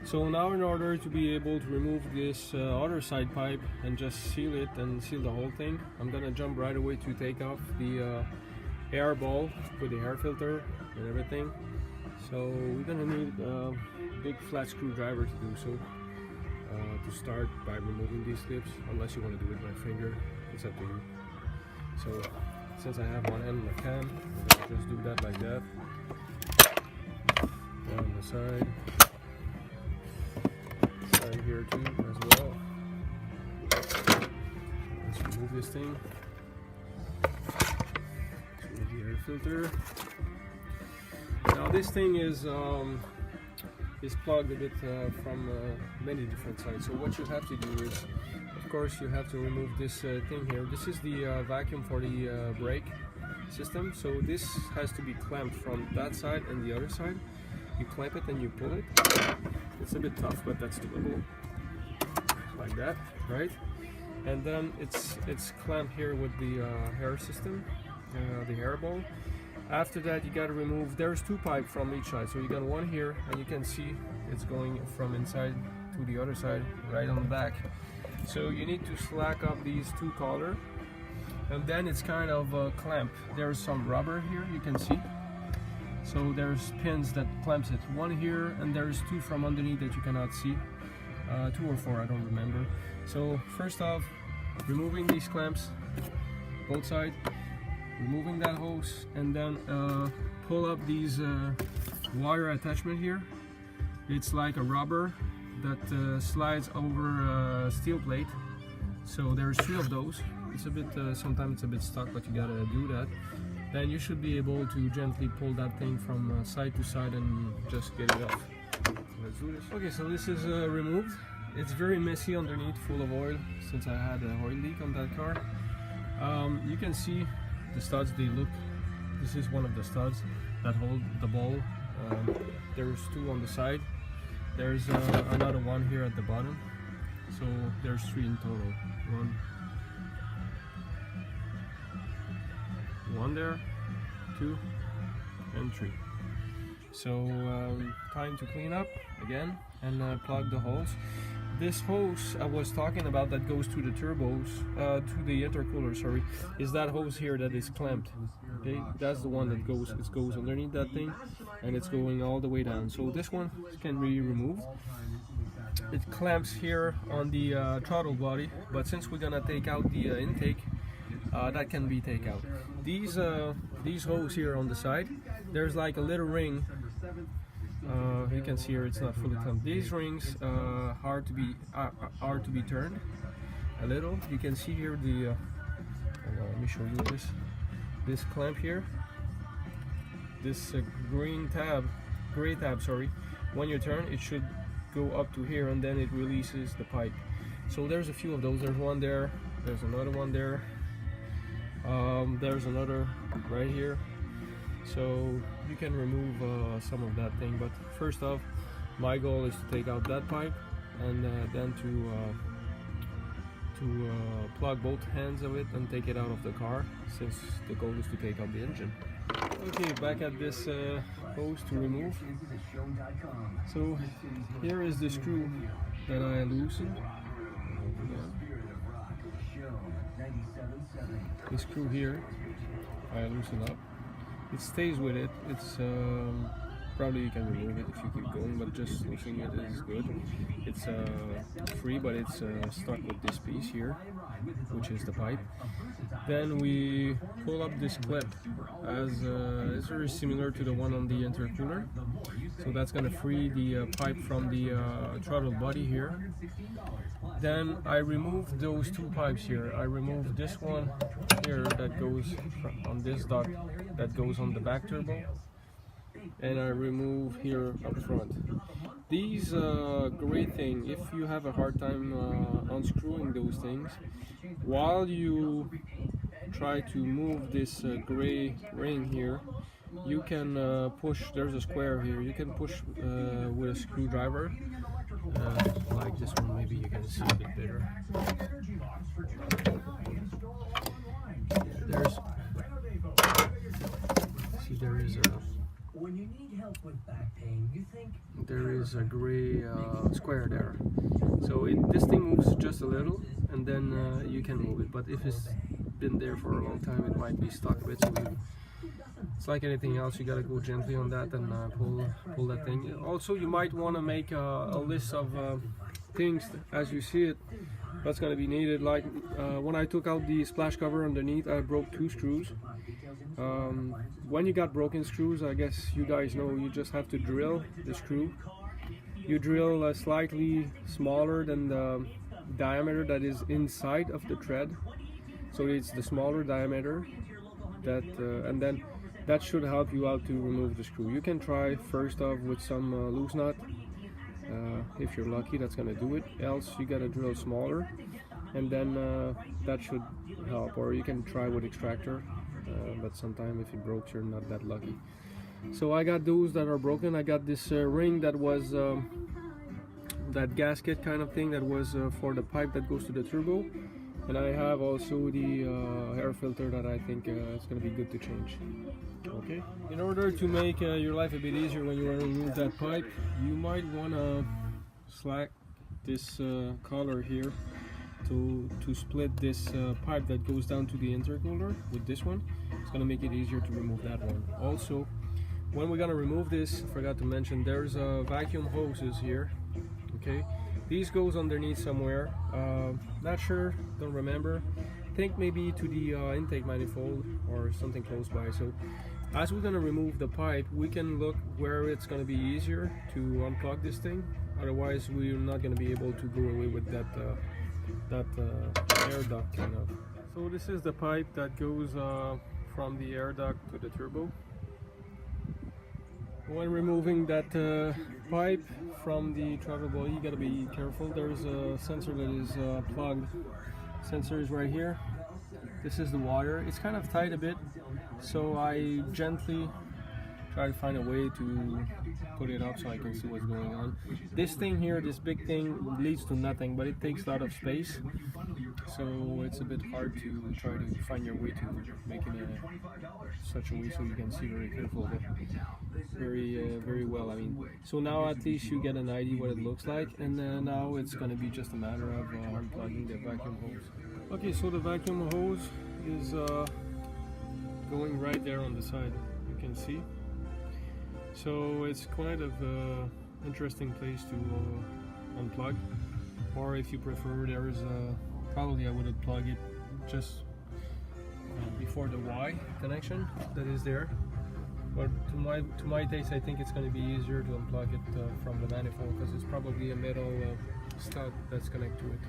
So now in order to be able to remove this other side pipe and just seal it and seal the whole thing, I'm gonna jump right away to take off the air ball with the air filter and everything. So we're gonna need a big flat screwdriver to do so. To start by removing these clips, unless you want to do it with my finger, it's up to you. So since I have one hand in the can, I'm gonna just do that like that. On the side here too as well. Let's remove this thing. Remove the air filter. Now this thing is plugged a bit from many different sides. So what you have to do is, of course, you have to remove this thing here. This is the vacuum for the brake system. So this has to be clamped from that side and the other side. You clamp it and you pull it. It's a bit tough, but that's doable. Like that, right? And then it's clamped here with the air system, the air ball. After that, you got to remove. There's two pipes from each side, so you got one here, and you can see it's going from inside to the other side, right on the back. So you need to slack up these two collars, and then it's kind of clamped. There's some rubber here, you can see. So there's pins that clamps it. One here, and there's two from underneath that you cannot see. 2 or 4, I don't remember. So first off, removing these clamps, both sides, removing that hose, and then pull up these wire attachment here. It's like a rubber that slides over a steel plate. So there's 3 of those. It's a bit, sometimes it's a bit stuck, but you gotta do that. Then you should be able to gently pull that thing from side to side and just get it off. Let's do this. Okay, so this is removed. It's very messy underneath, full of oil, since I had an oil leak on that car. You can see the studs, they look, this is one of the studs that hold the ball. There's 2 on the side. There's another one here at the bottom. So there's 3 in total. One there, 2, and 3. So time to clean up again and plug the holes. This hose I was talking about that goes to the turbos, to the intercooler, sorry, is that hose here that is clamped. Okay, that's the one that goes, it goes underneath that thing, and it's going all the way down. So this one can be removed. It clamps here on the throttle body, but since we're gonna take out the intake, that can be taken out. These hoses here on the side, there's like a little ring. You can see here it's not fully clamped. These rings are to be turned a little. You can see here the let me show you this clamp here. This gray tab, sorry. When you turn, it should go up to here, and then it releases the pipe. So there's a few of those. There's one there. There's another one there. There's another right here. So you can remove some of that thing, but first off, my goal is to take out that pipe, and then to plug both ends of it and take it out of the car, since the goal is to take out the engine. Okay, back at this hose to remove. So here is the screw that I loosened. The screw here I loosen up. It stays with it. It's probably you can remove it if you keep going, but just loosening it is good. It's free, but it's stuck with this piece here, which is the pipe. Then we pull up this clip, as it's very similar to the one on the intercooler. So that's gonna free the pipe from the throttle body here. Then I remove those 2 pipes here. I remove this one here that goes on this duct that goes on the back turbo, and I remove here up front. These great thing, if you have a hard time unscrewing those things, while you try to move this gray ring here, you can push. There's a square here. You can push with a screwdriver. Like this one, maybe you can see a bit better. There is When you need help with back pain, you think there is a gray square there. So this thing moves just a little, and then you can move it. But if it's been there for a long time, it might be stuck a bit. So it's like anything else, you gotta go gently on that and pull that thing. Also, you might want to make a list of things as you see it that's going to be needed. Like when I took out the splash cover underneath, I broke 2 screws. When you got broken screws, I guess you guys know, you just have to drill the screw. You drill slightly smaller than the diameter that is inside of the thread, so it's the smaller diameter that and then that should help you out to remove the screw. You can try first off with some loose nut. If you're lucky, that's gonna do it. Else you gotta drill smaller, and then that should help. Or you can try with extractor, but sometimes if it broke, you're not that lucky. So I got those that are broken. I got this ring that was that gasket kind of thing that was for the pipe that goes to the turbo, and I have also the air filter that I think it's gonna be good to change. Okay, in order to make your life a bit easier when you want to remove that pipe, you might want to slack this collar here to split this pipe that goes down to the intercooler with this one. It's going to make it easier to remove that one. Also, when we're going to remove this, I forgot to mention, there's vacuum hoses here. Okay, these goes underneath somewhere, not sure, don't remember. Think maybe to the intake manifold or something close by. So as we're going to remove the pipe, we can look where it's going to be easier to unplug this thing. Otherwise we're not going to be able to go away with that air duct kind of. So this is the pipe that goes from the air duct to the turbo. When removing that pipe from the throttle body, you got to be careful. There's a sensor that is plugged. Sensor is right here. This is the water. It's kind of tight a bit, so I gently try to find a way to put it up so I can see what's going on. This thing here, this big thing, leads to nothing, but it takes a lot of space, so it's a bit hard to try to find your way to make it such a way so you can see very careful, but very well. I mean, so now at least you get an idea what it looks like, and now it's going to be just a matter of unplugging the vacuum hose. Okay, so the vacuum hose is going right there on the side, you can see. So it's quite of interesting place to unplug, or if you prefer, there's probably I would unplug it just before the Y connection that is there. But to my taste, I think it's going to be easier to unplug it from the manifold, because it's probably a metal stud that's connected to it.